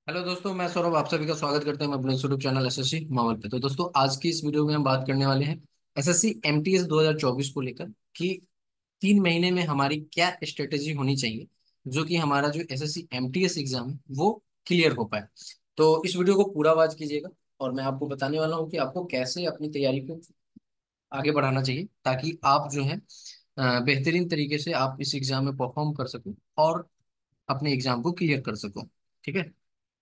Hello दोस्तों, मैं सौरभ आप सभी का स्वागत करते हैं अपने यूट्यूब चैनल एसएससी मामल पे। तो दोस्तों, आज की इस वीडियो में हम बात करने वाले हैं एसएससी एमटीएस 2024 को लेकर कि 3 महीने में हमारी क्या स्ट्रेटेजी होनी चाहिए जो कि हमारा जो एसएससी एमटीएस एग्जाम है वो क्लियर हो पाए। तो इस वीडियो को पूरा वॉच कीजिएगा और मैं आपको बताने वाला हूँ कि आपको कैसे अपनी तैयारी को आगे बढ़ाना चाहिए ताकि आप जो है बेहतरीन तरीके से आप इस एग्जाम में परफॉर्म कर सको और अपने एग्जाम को क्लियर कर सको। ठीक है।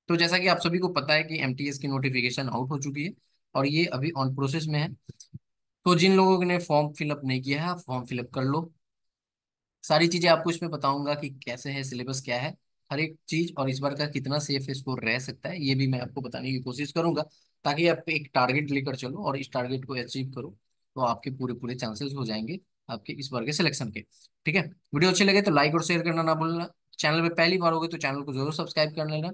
तो जैसा कि आप सभी को पता है कि एमटीएस की नोटिफिकेशन आउट हो चुकी है और ये अभी ऑन प्रोसेस में है। तो जिन लोगों ने फॉर्म फिलअप नहीं किया है, आप फॉर्म फिलअप कर लो। सारी चीजें आपको इसमें बताऊंगा कि कैसे है, सिलेबस क्या है, हर एक चीज, और इस बार का कितना सेफ स्कोर रह सकता है ये भी मैं आपको बताने की कोशिश करूंगा ताकि आप एक टारगेट लेकर चलो और इस टारगेट को अचीव करो। तो आपके पूरे पूरे चांसेस हो जाएंगे आपके इस बार के सिलेक्शन के। ठीक है। वीडियो अच्छे लगे तो लाइक और शेयर करना ना भूलना। चैनल पे पहली बार होगे तो चैनल को जरूर सब्सक्राइब कर लेना।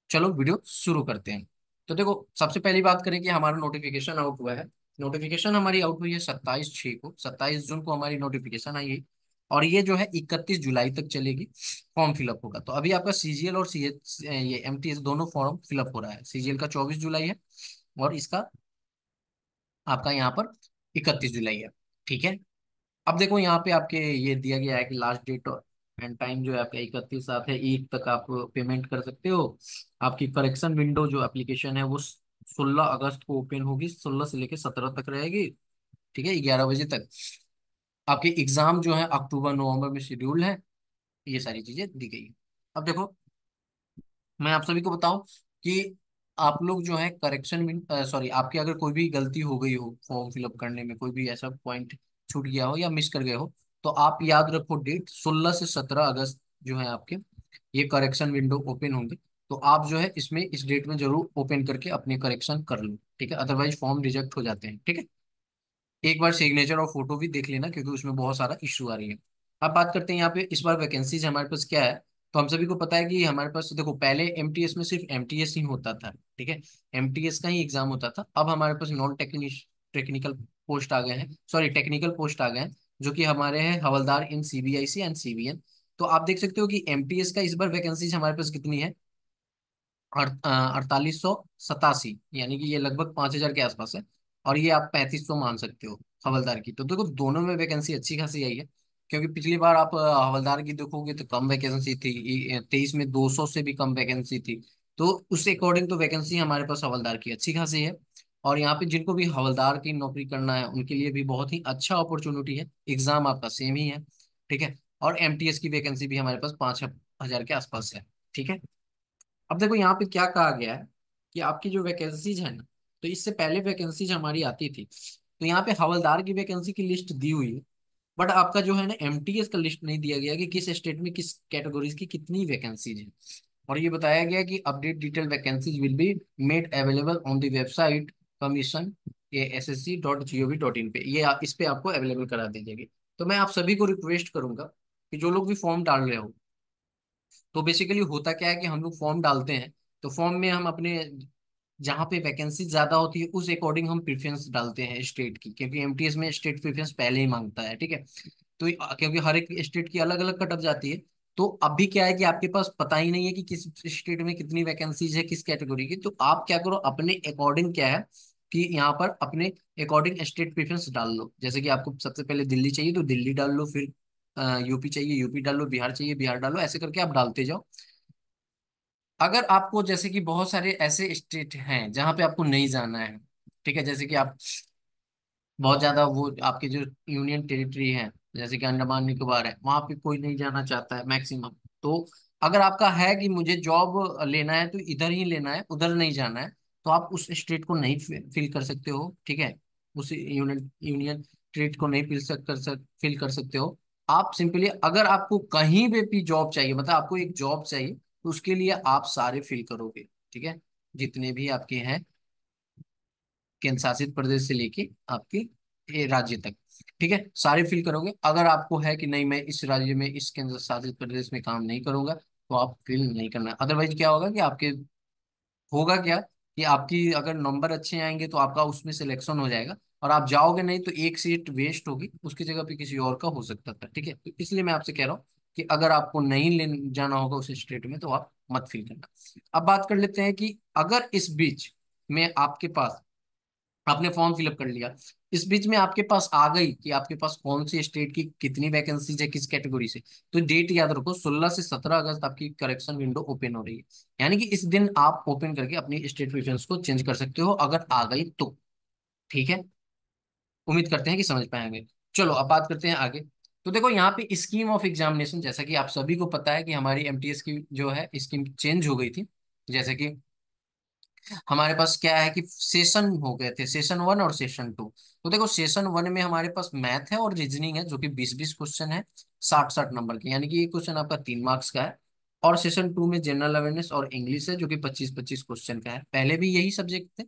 चलो वीडियो शुरू करते हैं। तो देखो, सबसे पहली बात करें कि हमारा नोटिफिकेशन आउट हुआ है। नोटिफिकेशन हमारी आउट हुई है 27/6 को, 27 जून को हमारी नोटिफिकेशन आई है और ये जो है 31 जुलाई तक चलेगी। फॉर्म फिलअप होगा तो अभी आपका सीजीएल और सीएच ये एमटीएस दोनों फॉर्म फिलअप हो रहा है। सीजीएल का 24 जुलाई है और इसका आपका यहाँ पर 31 जुलाई है। ठीक है। अब देखो यहाँ पे आपके ये दिया गया है कि लास्ट डेट एंड टाइम जो है आपका 31 7 है, 1 तक आप पेमेंट कर सकते हो। आपकी करेक्शन विंडो जो एप्लीकेशन है वो 16 अगस्त को ओपन होगी, 16 से लेकर 17 तक रहेगी। ठीक है, 11 बजे तक। आपके एग्जाम जो है अक्टूबर नवंबर में शेड्यूल है। ये सारी चीजें दी गई है। अब देखो, मैं आप सभी को बताऊं कि आप लोग जो है करेक्शन, सॉरी, आपकी अगर कोई भी गलती हो गई हो फॉर्म फिलअप करने में, कोई भी ऐसा पॉइंट छूट गया हो या मिस कर गए हो, तो आप याद रखो डेट 16 से 17 अगस्त जो है आपके ये करेक्शन विंडो ओपन होंगे। तो आप जो है इसमें इस डेट में जरूर ओपन करके अपने करेक्शन कर लो। ठीक है, अदरवाइज फॉर्म रिजेक्ट हो जाते हैं। ठीक है। एक बार सिग्नेचर और फोटो भी देख लेना क्योंकि उसमें बहुत सारा इश्यू आ रही है। अब बात करते हैं यहाँ पे इस बार वैकेंसीज हमारे पास क्या है। तो हम सभी को पता है कि हमारे पास देखो, पहले एमटीएस में सिर्फ एमटीएस ही होता था। ठीक है, एमटीएस का ही एग्जाम होता था। अब हमारे पास नॉन टेक्निकल पोस्ट आ गए हैं, सॉरी टेक्निकल पोस्ट आ गए हैं, जो कि हमारे हैं हवलदार इन सीबीआईसी एंड सीबीएन। तो आप देख सकते हो कि एमटीएस का इस बार वैकेंसीज हमारे पास कितनी है, 4887, यानी कि ये लगभग 5,000 के आसपास है। और ये आप 3500 मान सकते हो हवलदार की। तो देखो, दोनों में वैकेंसी अच्छी खासी आई है। क्योंकि पिछली बार आप हवलदार की देखोगे तो कम वैकेंसी थी, 23 में 200 से भी कम वैकेंसी थी। तो उस अकॉर्डिंग तो वैकेंसी हमारे पास हवलदार की अच्छी खासी है। और यहाँ पे जिनको भी हवलदार की नौकरी करना है उनके लिए भी बहुत ही अच्छा अपॉर्चुनिटी है। एग्जाम आपका सेम ही है। ठीक है। और एमटीएस की वैकेंसी भी हमारे पास 5,000 के आसपास है। ठीक है। अब देखो यहाँ पे क्या कहा गया है कि आपकी जो वैकेंसीज है ना, तो इससे पहले वैकेंसीज हमारी आती थी तो यहाँ पे हवलदार की वैकेंसी की लिस्ट दी हुई है। बट आपका जो है ना एमटीएस का लिस्ट नहीं दिया गया कि किस स्टेट में किस कैटेगरीज की कितनी वैकेंसीज है। और ये बताया गया कि update detail vacancies will be made available on the website commission SSC.gov.in पे। इस पे आपको अवेलेबल करा दी जाएगी। तो मैं आप सभी को रिक्वेस्ट करूंगा कि जो लोग भी फॉर्म डाल रहे हो, तो बेसिकली होता क्या है कि हम लोग फॉर्म डालते हैं तो फॉर्म में हम अपने जहाँ पे वैकेंसी ज्यादा होती है उस अकॉर्डिंग हम प्रेफरेंस डालते हैं स्टेट की, क्योंकि एमटीएस में स्टेट प्रेफरेंस पहले ही मांगता है। ठीक है। तो क्योंकि हर एक स्टेट की अलग अलग कटअप जाती है। तो अभी क्या है कि आपके पास पता ही नहीं है कि किस स्टेट में कितनी वैकेंसीज है किस कैटेगरी की। तो आप क्या करो, अपने अकॉर्डिंग क्या है कि यहाँ पर अपने अकॉर्डिंग स्टेट प्रेफरेंस डाल लो। जैसे कि आपको सबसे पहले दिल्ली चाहिए तो दिल्ली डाल लो, फिर यूपी चाहिए यूपी डाल लो, बिहार चाहिए बिहार डालो, ऐसे करके आप डालते जाओ। अगर आपको जैसे कि बहुत सारे ऐसे स्टेट हैं जहां पे आपको नहीं जाना है, ठीक है, जैसे कि आप बहुत ज्यादा वो आपके जो यूनियन टेरिटरी है जैसे कि अंडमान निकोबार है, वहां पे कोई नहीं जाना चाहता है मैक्सिमम। तो अगर आपका है कि मुझे जॉब लेना है तो इधर ही लेना है, उधर नहीं जाना है, तो आप उस स्टेट को नहीं फिल कर सकते हो। ठीक है। उस यूनियन यूनियन टेरिटरी को नहीं फिल कर सकते हो। आप सिंपली, अगर आपको कहीं पे भी जॉब चाहिए, मतलब आपको एक जॉब चाहिए, तो उसके लिए आप सारे फिल करोगे। ठीक है, जितने भी आपके हैं केंद्र शासित प्रदेश से लेके आपके ये राज्य तक। ठीक है, सारे फिल करोगे। अगर आपको है कि नहीं मैं इस राज्य में इस केंद्र शासित प्रदेश में काम नहीं करूंगा, तो आप फिल नहीं करना। अदरवाइज क्या होगा कि आपके होगा क्या कि आपकी अगर नंबर अच्छे आएंगे तो आपका उसमें सिलेक्शन हो जाएगा और आप जाओगे नहीं तो एक सीट वेस्ट होगी, उसकी जगह पे किसी और का हो सकता था। ठीक है, तो इसलिए मैं आपसे कह रहा हूँ कि अगर आपको नहीं ले जाना होगा उस स्टेट में तो आप मत फिल करना। अब बात कर लेते हैं कि अगर इस बीच में आपके पास, आपने फॉर्म फिलअप कर लिया, इस बीच में आपके पास आ गई कि आपके पास कौन सी स्टेट की कितनी वैकेंसीज है किस कैटेगरी से, तो डेट याद रखो 16 से 17 अगस्त आपकी करेक्शन विंडो ओपन हो रही है। यानी कि इस दिन आप ओपन करके अपनी स्टेट प्रेफरेंस को चेंज कर सकते हो अगर आ गई तो। ठीक है, उम्मीद करते हैं कि समझ पाएंगे। चलो अब बात करते हैं आगे। तो देखो यहाँ पे स्कीम ऑफ एग्जामिनेशन, जैसा कि आप सभी को पता है कि हमारी एमटीएस की जो है स्कीम चेंज हो गई थी। जैसे कि हमारे पास क्या है कि सेशन हो गए थे, सेशन 1 और सेशन 2। तो देखो सेशन 1 में हमारे पास मैथ है और रीजनिंग है जो कि 20-20 क्वेश्चन है, 60-60 नंबर के, यानी कि ये क्वेश्चन आपका 3 मार्क्स का है। और सेशन 2 में जनरल अवेयरनेस और इंग्लिश है जो कि 25-25 क्वेश्चन का है। पहले भी यही सब्जेक्ट थे।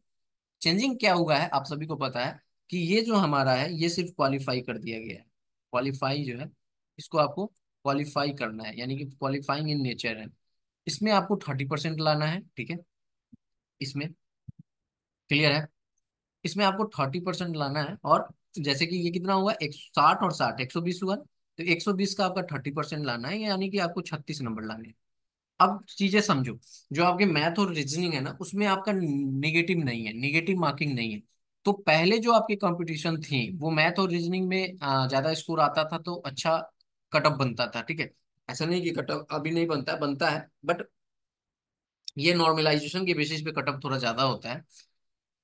चेंजिंग क्या हुआ है आप सभी को पता है कि ये जो हमारा है ये सिर्फ क्वालिफाई कर दिया गया है। क्वालिफाई जो है, इसको आपको क्वालिफाई करना है, यानी कि क्वालिफाइंग इन नेचर है। इसमें आपको 30% लाना है, ठीक है, इसमें क्लियर है। इसमें आपको 30% लाना है। और जैसे कि ये कितना हुआ, 160 और 60, 120 हुआ, तो 120 का आपका 30% लाना है, यानी कि आपको 36 नंबर लाने हैं। अब चीजें समझो, जो आपके मैथ और रीजनिंग है ना उसमें आपका निगेटिव नहीं है, निगेटिव मार्किंग नहीं है। तो पहले जो आपके कंपटीशन थी वो मैथ और रीजनिंग में ज्यादा स्कोर आता था तो अच्छा कट ऑफ बनता था, ठीक है। ऐसा नहीं कि कट ऑफ अभी नहीं बनता है, बनता है, बट ये नॉर्मलाइजेशन के बेसिस पे कट ऑफ थोड़ा ज्यादा होता है।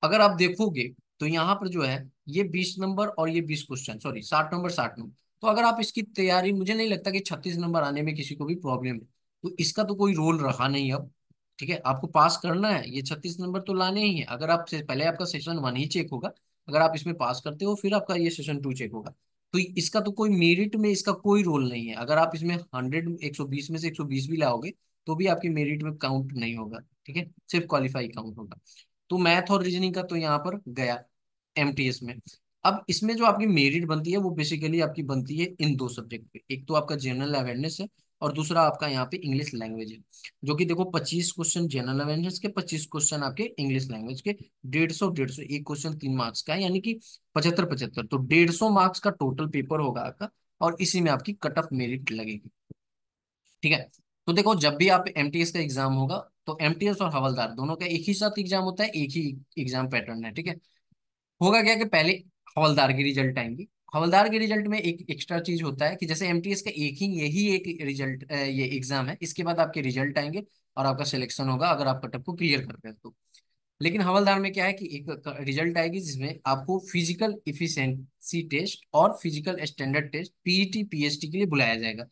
अगर आप देखोगे तो यहाँ पर जो है ये 20 नंबर और ये 20 क्वेश्चन, सॉरी 60 नंबर 60 नंबर। तो अगर आप इसकी तैयारी, मुझे नहीं लगता कि 36 नंबर आने में किसी को भी प्रॉब्लम है। तो इसका तो कोई रोल रहा नहीं अब। ठीक है, आपको पास करना है, ये 36 नंबर तो लाने ही है। अगर आप पहले आपका सेशन 1 ही चेक होगा, अगर आप इसमें पास करते हो फिर आपका ये सेशन 2 चेक होगा। तो इसका तो कोई मेरिट में इसका कोई रोल नहीं है। अगर आप इसमें 100, 120 में से 120 भी लाओगे तो भी आपकी मेरिट में काउंट नहीं होगा, ठीक है, सिर्फ क्वालिफाई काउंट होगा। तो मैथ और रीजनिंग का तो यहाँ पर गया एमटीएस में। अब इसमें जो आपकी मेरिट बनती है वो बेसिकली आपकी बनती है इन दो सब्जेक्ट पे, एक तो आपका जनरल अवेयरनेस है और दूसरा आपका यहाँ पे इंग्लिश लैंग्वेज है। जो कि देखो 25 क्वेश्चन जनरल अवेयरनेस के, 25 क्वेश्चन आपके इंग्लिश लैंग्वेज के, 150 एक क्वेश्चन 3 मार्क्स का है, यानी कि 75-75, तो 150 मार्क्स का टोटल पेपर होगा आपका। और इसी में आपकी कट ऑफ मेरिट लगेगी, ठीक है। तो देखो जब भी आप एमटीएस का एग्जाम होगा तो एमटीएस और हवलदार दोनों का एक ही साथ एग्जाम होता है, एक ही एग्जाम पैटर्न है, ठीक है। होगा क्या कि पहले हवलदार की रिजल्ट आएंगी। हवलदार के रिजल्ट में एक एक्स्ट्रा चीज होता है कि जैसे एमटीएस का एक ही यही एक रिजल्ट, ये एग्जाम है, इसके बाद आपके रिजल्ट आएंगे और आपका सिलेक्शन होगा अगर आप कटअप को क्लियर कर रहे हो तो। लेकिन हवलदार में क्या है कि एक रिजल्ट आएगी जिसमें आपको फिजिकल इफिशिएंसी टेस्ट और physical standard test PET PST के लिए बुलाया जाएगा,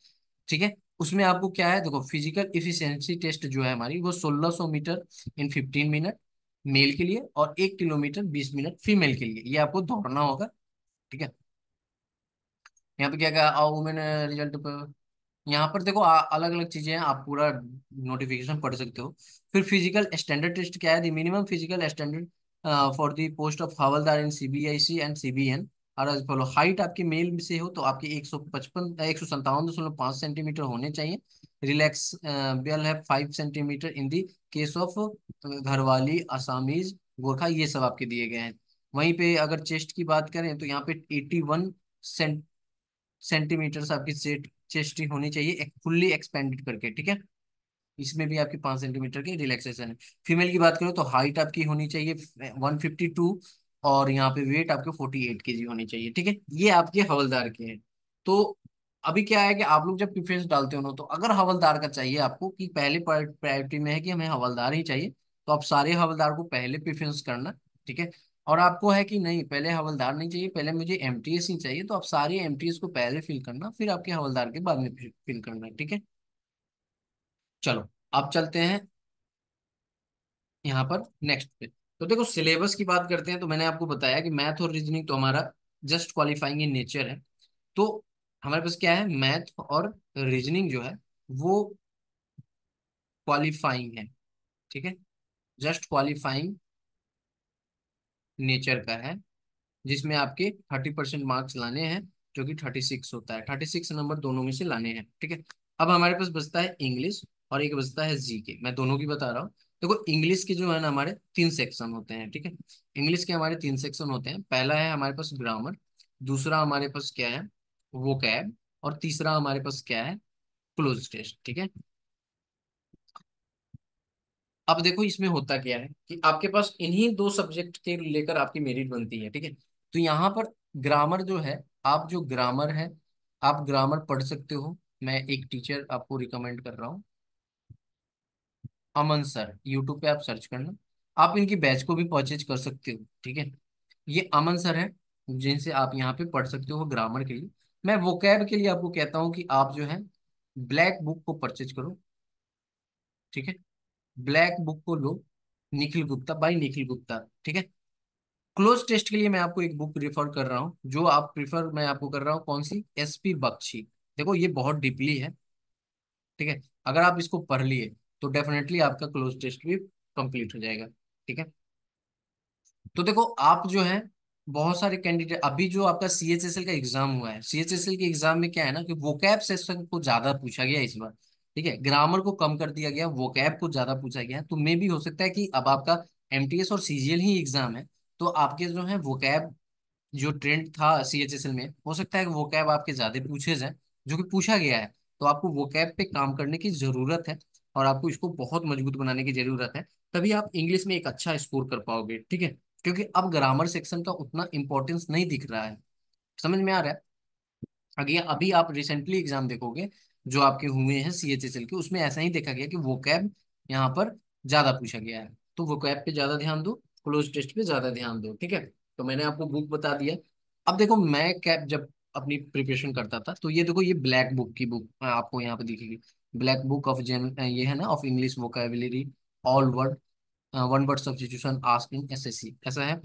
ठीक है। उसमें आपको क्या है, देखो फिजिकल इफिशिएंसी टेस्ट जो है हमारी वो 1600 मीटर इन 15 मिनट मेल के लिए और 1 किलोमीटर 20 मिनट फीमेल के लिए, ये आपको दौड़ना होगा, ठीक है। यहाँ पे क्या क्या वुमेन रिजल्ट पर, यहाँ पर देखो अलग अलग चीजें हैं, आप पूरा नोटिफिकेशन पढ़ सकते हो। फिर फिजिकल स्टैंडर्ड टेस्ट क्या है, the minimum physical standard for the post of havildar in CBIC and CBN और एज फॉलो। हाइट आपकी मेल से हो तो आपकी 157.5 सेंटीमीटर होने चाहिए। रिलैक्स बेल है 5 centimetre in the case of घरवाली आसामीज गोरखा, ये सब आपके दिए गए हैं। वहीं पे अगर चेस्ट की बात करें तो यहाँ पे 81 सेंटीमीटर आपकी चेस्ट ही होनी चाहिए, एक फुल्ली एक्सपेंडेड करके, ठीक है। इसमें भी आपकी 5 सेंटीमीटर की रिलैक्सेशन है। फीमेल की बात करो तो हाइट आपकी होनी चाहिए 152 और यहाँ पे वेट आपके 48 kg होनी चाहिए, ठीक है। ये आपके हवलदार के हैं। तो अभी क्या है कि आप लोग जब प्रेफरेंस डालते हो ना, तो अगर हवलदार का चाहिए आपको कि पहले प्रायोरिटी में है कि हमें हवलदार ही चाहिए, तो आप सारे हवलदार को पहले प्रेफरेंस करना, ठीक है। और आपको है कि नहीं पहले हवलदार नहीं चाहिए, पहले मुझे एमटीएस ही चाहिए, तो आप सारे एमटीएस को पहले फिल करना, फिर आपके हवलदार के बाद में फिल करना, ठीक है। चलो अब चलते हैं यहाँ पर नेक्स्ट पे। तो देखो सिलेबस की बात करते हैं, तो मैंने आपको बताया कि मैथ और रीजनिंग तो हमारा जस्ट क्वालिफाइंग इन नेचर है। तो हमारे पास क्या है, मैथ और रीजनिंग जो है वो क्वालिफाइंग है, ठीक है, जस्ट क्वालिफाइंग नेचर का है, जिसमें आपके 30% मार्क्स लाने हैं, जो कि 36 होता है, 36 नंबर दोनों में से लाने हैं, ठीक है। अब हमारे पास बचता है इंग्लिश और एक बचता है जीके, मैं दोनों की बता रहा हूँ। देखो इंग्लिश के जो है ना हमारे 3 सेक्शन होते हैं, ठीक है। इंग्लिश के हमारे 3 सेक्शन होते हैं। पहला है हमारे पास ग्रामर, दूसरा हमारे पास क्या है वोकैब, और तीसरा हमारे पास क्या है क्लोज टेस्ट, ठीक है। अब देखो इसमें होता क्या है कि आपके पास इन्हीं दो सब्जेक्ट के लेकर आपकी मेरिट बनती है, ठीक है। तो यहाँ पर ग्रामर जो है, आप जो ग्रामर है, आप ग्रामर पढ़ सकते हो। मैं एक टीचर आपको रिकमेंड कर रहा हूँ, अमन सर, यूट्यूब पे आप सर्च करना। आप इनकी बैच को भी परचेज कर सकते हो, ठीक है। ये अमन सर है, जिनसे आप यहाँ पे पढ़ सकते हो ग्रामर के लिए। मैं वोकैब के लिए आपको कहता हूँ कि आप जो है ब्लैक बुक को परचेज करो, ठीक है। ब्लैक बुक को लो, निखिल गुप्ता, बाय निखिल गुप्ता, ठीक है। क्लोज टेस्ट के लिए मैं आपको एक बुक रिफर कर रहा हूँ, जो आप प्रिफर मैं आपको कर रहा हूँ, कौन सी, एसपी बख्शी। देखो ये बहुत डीपली है, ठीक है। अगर आप इसको पढ़ लिए तो डेफिनेटली आपका क्लोज टेस्ट भी कंप्लीट हो जाएगा, ठीक है। तो देखो आप जो है, बहुत सारे कैंडिडेट, अभी जो आपका सीएचएसएल का एग्जाम हुआ है, सीएचएसएल के एग्जाम में क्या है ना कि वोकैब सेक्शन को ज्यादा पूछा गया इस बार, ठीक है। ग्रामर को कम कर दिया गया, वोकैब को ज्यादा पूछा गया। तो मे भी हो सकता है कि अब आपका एमटीएस और सीजीएल ही एग्जाम है, तो आपके जो है वोकैब जो ट्रेंड था सीएचएसएल में, हो सकता है कि वोकैब आपके ज्यादा पूछे जाए, जो कि पूछा गया है। तो आपको वोकैब पे काम करने की जरूरत है, और आपको इसको बहुत मजबूत बनाने की जरूरत है। तभी आप इंग्लिश में एक अच्छा स्कोर कर पाओगे, ठीक है। क्योंकि अब ग्रामर सेक्शन का उतना इंपॉर्टेंस नहीं दिख रहा है, समझ में आ रहा है। अभी अभी आप रिसेंटली एग्जाम देखोगे जो आपके हुए हैं सीएचएसएल के, उसमें ऐसा ही देखा गया कि वोकैब यहाँ पर ज्यादा पूछा गया है। तो वोकैब पे ज्यादा ध्यान दो, क्लोज टेस्ट पे ज्यादा ध्यान दो, ठीक है। तो मैंने आपको बुक बता दिया। अब देखो मैं कैब जब अपनी प्रिपरेशन करता था, तो ये देखो ये ब्लैक बुक की बुक आपको यहाँ पे दिखेगी, ब्लैक बुक ऑफ जेन, ये है ना, of English vocabulary, all word, one word substitution asked in SSC, ऐसा है।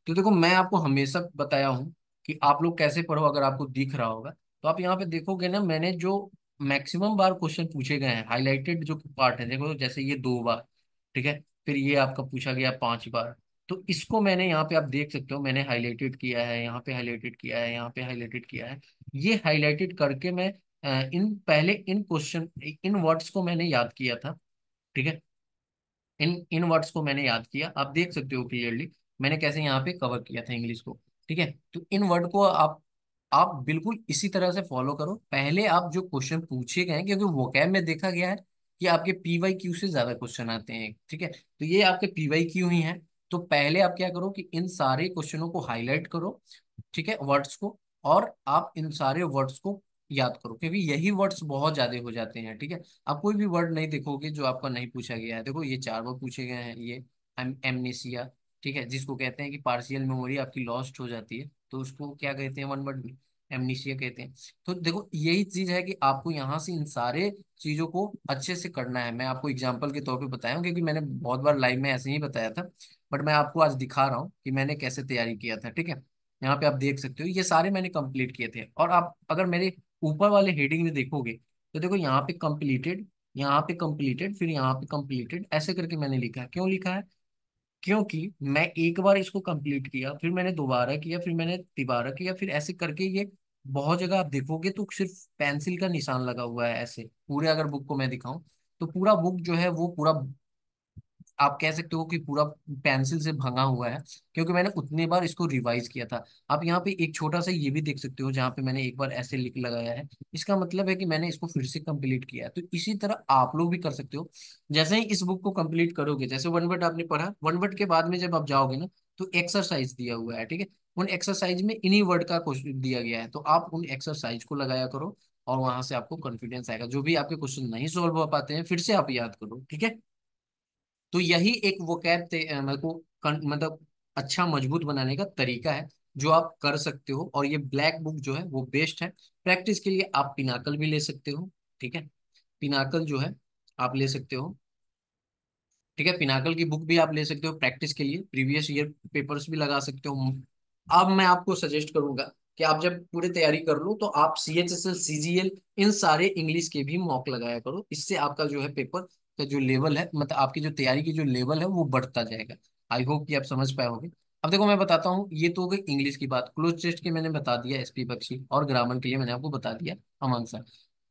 तो देखो मैं आपको हमेशा बताया हूँ कि आप लोग कैसे पढ़ो, अगर आपको दिख रहा होगा तो आप यहाँ पे देखोगे ना, मैंने जो मैक्सिमम बार क्वेश्चन पूछे गए हैं, हाईलाइटेड जो पार्ट है, देखो जैसे ये 2 बार, ठीक है। फिर ये आपका पूछा गया 5 बार। तो इसको मैंने यहाँ पे आप देख सकते हो, मैंने हाईलाइटेड किया है, यहाँ पे हाईलाइटेड किया है, यहाँ पे हाईलाइटेड किया है। ये हाईलाइटेड करके मैं इन पहले इन क्वेश्चन, इन वर्ड्स को मैंने याद किया था, ठीक है। इन इन वर्ड्स को मैंने याद किया, आप देख सकते हो क्लियरली मैंने कैसे यहाँ पे कवर किया था इंग्लिश को, ठीक है। तो इन वर्ड को आप बिल्कुल इसी तरह से फॉलो करो। पहले आप जो क्वेश्चन पूछे गए हैं, क्योंकि वोकैब में देखा गया है कि आपके पीवाई क्यू से ज्यादा क्वेश्चन आते हैं, ठीक है। तो ये आपके पीवाई क्यू ही हैं। तो पहले आप क्या करो कि इन सारे क्वेश्चनों को हाईलाइट करो, ठीक है, वर्ड्स को, और आप इन सारे वर्ड्स को याद करो, क्योंकि यही वर्ड्स बहुत ज्यादा हो जाते हैं, ठीक है। आप कोई भी वर्ड नहीं देखोगे जो आपका नहीं पूछा गया है। देखो ये 4 बार पूछे गए हैं, ये एमनेसिया, ठीक है, जिसको कहते हैं कि पार्शियल मेमोरी आपकी लॉस्ट हो जाती है, तो उसको क्या कहते हैं, वन वर्ड में एमनीशिया कहते हैं। तो देखो यही चीज है कि आपको यहाँ से इन सारे चीजों को अच्छे से करना है। मैं आपको एग्जाम्पल के तौर पे बताया हूँ, क्योंकि मैंने बहुत बार लाइव में ऐसे ही बताया था, बट मैं आपको आज दिखा रहा हूँ कि मैंने कैसे तैयारी किया था, ठीक है। यहाँ पे आप देख सकते हो ये सारे मैंने कंप्लीट किए थे। और आप अगर मेरे ऊपर वाले हेडिंग में देखोगे तो देखो यहाँ पे कंप्लीटेड, यहाँ पे कंप्लीटेड, फिर यहाँ पे कंप्लीटेड, ऐसे करके मैंने लिखा है। क्यों लिखा है? क्योंकि मैं एक बार इसको कंप्लीट किया, फिर मैंने दोबारा किया, फिर मैंने तिबारा किया, फिर ऐसे करके ये बहुत जगह आप देखोगे तो सिर्फ पेंसिल का निशान लगा हुआ है ऐसे। पूरे अगर बुक को मैं दिखाऊं तो पूरा बुक जो है वो पूरा, आप कह सकते हो कि पूरा पेंसिल से भंगा हुआ है, क्योंकि मैंने उतनी बार इसको रिवाइज किया था। आप यहाँ पे एक छोटा सा ये भी देख सकते हो, जहाँ पे मैंने एक बार ऐसे लिख लगाया है, इसका मतलब है कि मैंने इसको फिर से कंप्लीट किया है। तो इसी तरह आप लोग भी कर सकते हो। जैसे ही इस बुक को कंप्लीट करोगे, जैसे वन वर्ड आपने पढ़ा, वन वर्ड के बाद में जब आप जाओगे ना, तो एक्सरसाइज दिया हुआ है, ठीक है। उन एक्सरसाइज में इन्हीं वर्ड का क्वेश्चन दिया गया है, तो आप उन एक्सरसाइज को लगाया करो, और वहां से आपको कॉन्फिडेंस आएगा। जो भी आपके क्वेश्चन नहीं सॉल्व हो पाते हैं, फिर से आप याद करो, ठीक है। तो यही एक वोकैब मेरे को मतलब अच्छा मजबूत बनाने का तरीका है, जो आप कर सकते हो। और ये ब्लैक बुक जो है वो बेस्ट है। प्रैक्टिस के लिए आप पिनाकल भी ले सकते हो, ठीक है। पिनाकल जो है आप ले सकते हो, ठीक है। पिनाकल की बुक भी आप ले सकते हो प्रैक्टिस के लिए, प्रीवियस ईयर पेपर्स भी लगा सकते हो। अब मैं आपको सजेस्ट करूंगा कि आप जब पूरी तैयारी कर लो तो आप सीएचएसएल, सीजीएल, इन सारे इंग्लिश के भी मॉक लगाया करो। इससे आपका जो है पेपर का जो लेवल है, मतलब आपकी जो तैयारी की जो लेवल है वो बढ़ता जाएगा। आई होप कि आप समझ पाओगे। अब देखो मैं बताता हूँ, ये तो हो गई इंग्लिश की बात, क्लोज टेस्ट की मैंने बता दिया एसपी बख्शी, और ग्रामर के लिए मैंने आपको बता दिया अमन सर।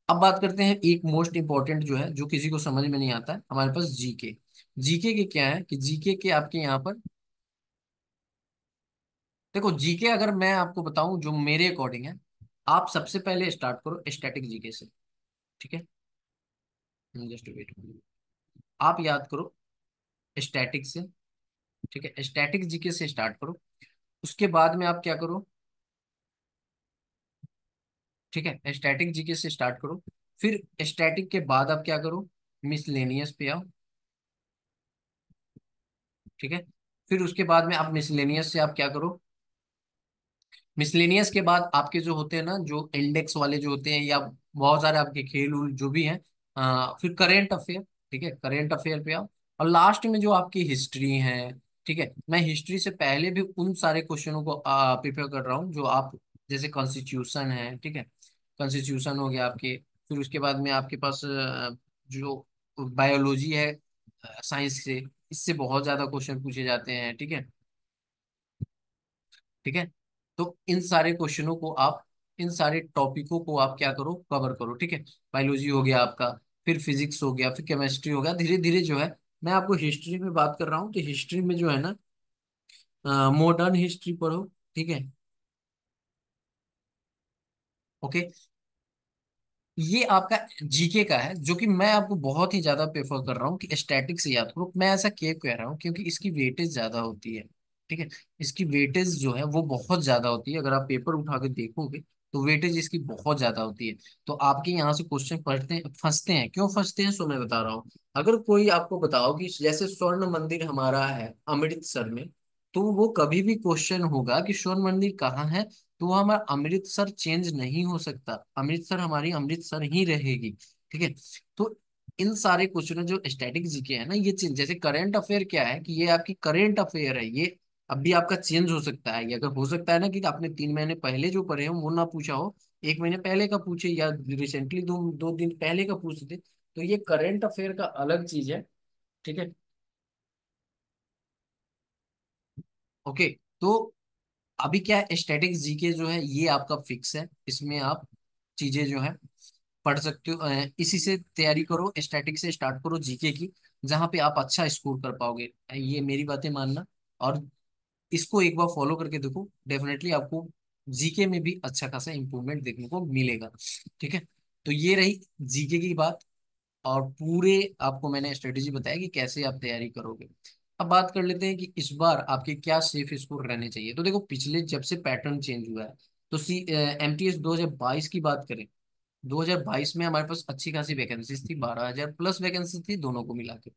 अब बात करते हैं एक मोस्ट इंपॉर्टेंट जो है, जो किसी को समझ में नहीं आता है, हमारे पास जीके। जीके के क्या है कि जीके के आपके यहाँ पर, देखो जीके अगर मैं आपको बताऊं जो मेरे अकॉर्डिंग है, आप सबसे पहले स्टार्ट करो स्टैटिक जीके से, ठीक है। Just wait. आप याद करो स्टैटिक से। ठीक है, स्टैटिक जीके से स्टार्ट करो। उसके बाद में आप क्या करो। ठीक है, स्टैटिक जीके से स्टार्ट करो। फिर स्टैटिक के बाद आप क्या करो, मिसलेनियस पे आओ। ठीक है, फिर उसके बाद में आप मिसलेनियस से आप क्या करो। मिसलेनियस के बाद आपके जो होते हैं ना, जो इंडेक्स वाले जो होते हैं, या बहुत सारे आपके खेल उल जो भी हैं, फिर करेंट अफेयर। ठीक है, करेंट अफेयर पे आओ। और लास्ट में जो आपकी हिस्ट्री है। ठीक है, मैं हिस्ट्री से पहले भी उन सारे क्वेश्चनों को प्रिपेयर कर रहा हूँ जो आप, जैसे कॉन्स्टिट्यूशन है। ठीक है, कॉन्स्टिट्यूशन हो गया आपके। फिर उसके बाद में आपके पास जो बायोलॉजी है, साइंस से, इससे बहुत ज्यादा क्वेश्चन पूछे जाते हैं। ठीक है। ठीक है, तो इन सारे क्वेश्चनों को आप, इन सारे टॉपिकों को आप क्या करो, कवर करो। ठीक है, बायोलॉजी हो गया आपका, फिर फिजिक्स हो गया, फिर केमिस्ट्री हो गया। धीरे धीरे जो है, मैं आपको हिस्ट्री में बात कर रहा हूँ, तो हिस्ट्री में जो है ना, मॉडर्न हिस्ट्री पढ़ो। ठीक है। ओके, ये आपका जीके का है, जो कि मैं आपको बहुत ही ज्यादा प्रेफर कर रहा हूँ कि स्टैटिक से याद करो। मैं ऐसा क्यों कह रहा हूँ, क्योंकि इसकी वेटेज ज्यादा होती है। ठीक है, इसकी वेटेज जो है वो बहुत ज्यादा होती है। अगर आप पेपर उठा के देखोगे तो वेटेज इसकी बहुत ज्यादा होती है। तो आपके यहाँ से क्वेश्चन पढ़ते हैं, फंसते हैं। क्यों फंसते हैं, सो मैं बता रहा हूँ। अगर कोई आपको बताओ कि जैसे स्वर्ण मंदिर हमारा है अमृतसर में, तो वो कभी भी क्वेश्चन होगा कि स्वर्ण मंदिर कहाँ है, तो वो हमारा अमृतसर चेंज नहीं हो सकता। अमृतसर हमारी अमृतसर ही रहेगी। ठीक है, तो इन सारे क्वेश्चन जो स्टैटिक जीके है ना, ये चेंज, जैसे करंट अफेयर क्या है कि ये आपकी करंट अफेयर है, ये अभी आपका चेंज हो सकता है। ये अगर हो सकता है ना कि आपने 3 महीने पहले जो पढ़े हो वो ना पूछा हो, 1 महीने पहले का पूछे, या रिसेंटली 2 दिन पहले का पूछ दे, तो ये करंट अफेयर का अलग चीज है। ठीक है। ओके, तो अभी क्या है, स्टैटिक जीके जो है ये आपका फिक्स है। इसमें आप चीजें जो है पढ़ सकते हो। इसी से तैयारी करो, स्टैटिक से स्टार्ट करो जीके की, जहाँ पे आप अच्छा स्कोर कर पाओगे। ये मेरी बातें मानना, और इसको एक बार फॉलो करके देखो, डेफिनेटली आपको जीके में भी अच्छा खासा इंप्रूवमेंट देखने को मिलेगा। ठीक है, तो ये रही जीके की बात, और पूरे आपको मैंने स्ट्रेटेजी बताया कि कैसे आप तैयारी करोगे। अब बात कर लेते हैं कि इस बार आपके क्या सेफ स्कोर रहने चाहिए। तो देखो, पिछले जब से पैटर्न चेंज हुआ है, तो एमटीएस 2022 की बात करें, 2022 में हमारे पास अच्छी खासी वैकेंसीज थी, 12,000 प्लस वैकेंसी थी दोनों को मिला के।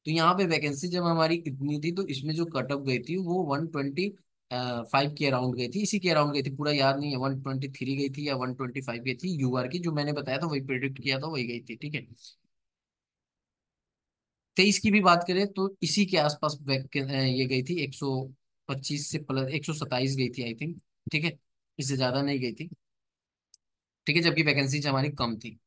तो यहाँ पे वैकेंसी जब हमारी इतनी थी, तो इसमें जो कट ऑफ गई थी वो 125 के अराउंड गई थी, इसी के अराउंड गई थी। पूरा याद नहीं है, 123 गई थी या 125 गई थी यूआर की, जो मैंने बताया था वही प्रिडिक्ट किया था, वही गई थी। ठीक है, 23 की भी बात करें तो इसी के आसपास ये गई थी, 125 से प्लस 127 गई थी आई थिंक। ठीक है, इससे ज्यादा नहीं गई थी। ठीक है, जबकि वैकेंसीज हमारी कम थी।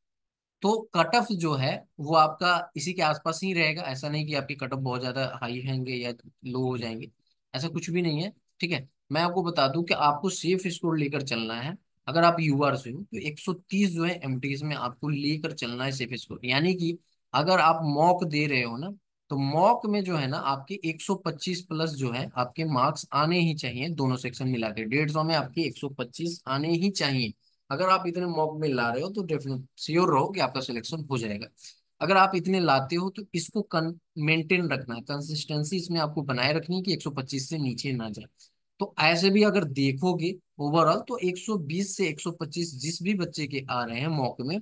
तो कट ऑफ जो है वो आपका इसी के आसपास ही रहेगा। ऐसा नहीं कि आपकी कट ऑफ बहुत ज्यादा हाई होंगे या लो हो जाएंगे, ऐसा कुछ भी नहीं है। ठीक है, मैं आपको बता दूं कि आपको सेफ स्कोर लेकर चलना है। अगर आप यूआर से हो तो 130 जो है एमटीएस में आपको लेकर चलना है सेफ स्कोर। यानी कि अगर आप मॉक दे रहे हो ना, तो मॉक में जो है ना आपके 125 प्लस जो है आपके मार्क्स आने ही चाहिए। दोनों सेक्शन मिला के 150 में आपके 125 आने ही चाहिए। अगर आप इतने मॉक में ला रहे हो तो डेफिनेट श्योर रहो कि आपका सिलेक्शन हो जाएगा। अगर आप इतने लाते हो तो इसको मेंटेन रखना है, कंसिस्टेंसी इसमें आपको बनाए रखनी है कि 125 से नीचे ना जाए। तो ऐसे भी अगर देखोगे ओवरऑल, तो 120 से 125 जिस भी बच्चे के आ रहे हैं मॉक में,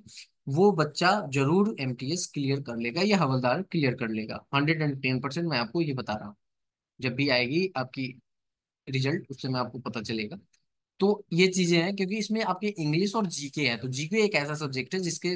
वो बच्चा जरूर एमटीएस क्लियर कर लेगा या हवलदार क्लियर कर लेगा। 110%, मैं आपको ये बता रहा हूँ। जब भी आएगी आपकी रिजल्ट, उससे मैं आपको पता चलेगा। तो ये चीजें हैं, क्योंकि इसमें आपके इंग्लिश और जीके है। तो जीके एक ऐसा सब्जेक्ट है जिसके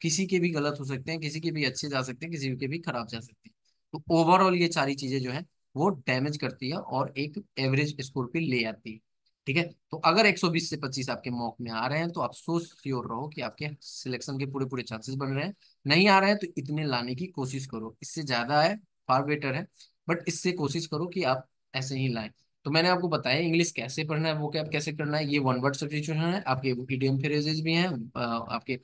किसी के भी गलत हो सकते हैं, किसी के भी अच्छे जा सकते हैं, किसी के भी खराब जा सकते हैं। तो ओवरऑल ये सारी चीजें जो है वो डैमेज करती है और एक एवरेज स्कोर पे ले आती है। ठीक है, तो अगर 120 से 25 आपके मॉक में आ रहे हैं तो आप सोच श्योर रहो कि आपके सिलेक्शन के पूरे पूरे चांसेस बन रहे हैं। नहीं आ रहे हैं तो इतने लाने की कोशिश करो, इससे ज्यादा है, फार बेटर है। बट इससे कोशिश करो कि आप ऐसे ही लाएं। तो मैंने आपको बताया इंग्लिश कैसे पढ़ना है, वो क्या कैसे करना है। ये वन वर्ड सब्स्टिट्यूशन है, आपके इडियम फ्रेजेस भी हैं, आपके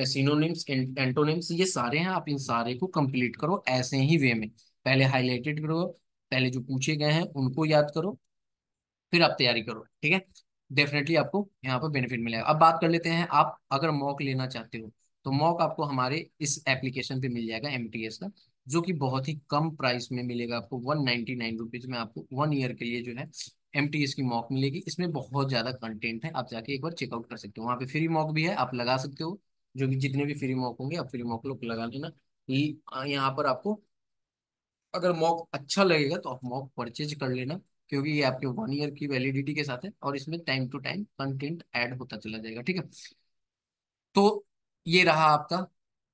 सिनोनिम्स, एंटोनिम्स, ये सारे हैं। आप इन सारे को कंप्लीट करो ऐसे ही वे में। पहले हाईलाइटेड करो, पहले जो पूछे गए हैं उनको याद करो, फिर आप तैयारी करो। ठीक है, डेफिनेटली आपको यहाँ पर बेनिफिट मिलेगा। अब बात कर लेते हैं, आप अगर मॉक लेना चाहते हो तो मॉक आपको हमारे इस एप्लीकेशन पे मिल जाएगा एमटीएस का, जो कि बहुत ही कम प्राइस में मिलेगा आपको। 199 रुपीज में आपको 1 ईयर के लिए जो है एमटीएस की मॉक मिलेगी। इसमें बहुत ज्यादा कंटेंट है, आप जाके एक बार चेकआउट कर सकते हो। वहाँ पे फ्री मॉक भी है, आप लगा सकते हो। जो भी जितने भी फ्री मॉक होंगे आप फ्री मॉक लोग लगा लेना। यहाँ पर आपको अगर मॉक अच्छा लगेगा तो आप मॉक परचेज कर लेना, क्योंकि ये आपके 1 ईयर की वैलिडिटी के साथ है और इसमें time to time content add होता चला जाएगा, ठीक है। तो ये रहा आपका।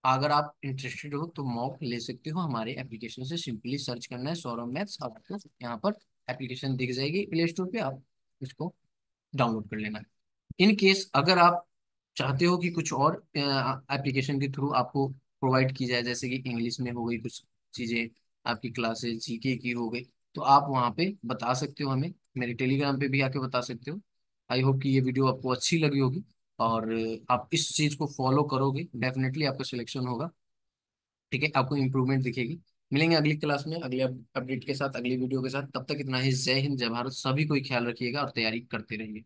अगर आप इंटरेस्टेड हो तो मॉक ले सकते हो हमारे एप्लीकेशन से। सिंपली सर्च करना है सौरभ मैथ्स, आपको यहाँ पर एप्लीकेशन दिख जाएगी प्ले स्टोर पे, आप इसको डाउनलोड कर लेना। इन केस अगर आप चाहते हो कि कुछ और एप्लीकेशन के थ्रू आपको प्रोवाइड की जाए, जैसे कि इंग्लिश में हो गई कुछ चीजें, आपकी क्लासेस जीके की हो गई, तो आप वहाँ पे बता सकते हो हमें, मेरे टेलीग्राम पे भी आके बता सकते हो। आई होप कि ये वीडियो आपको अच्छी लगी होगी और आप इस चीज को फॉलो करोगे, डेफिनेटली आपका सिलेक्शन होगा, ठीक है। आपको इंप्रूवमेंट दिखेगी। मिलेंगे अगली क्लास में अगले अपडेट के साथ, अगली वीडियो के साथ। तब तक इतना ही। जय हिंद, जय भारत। सभी कोई ख्याल रखिएगा और तैयारी करते रहिए।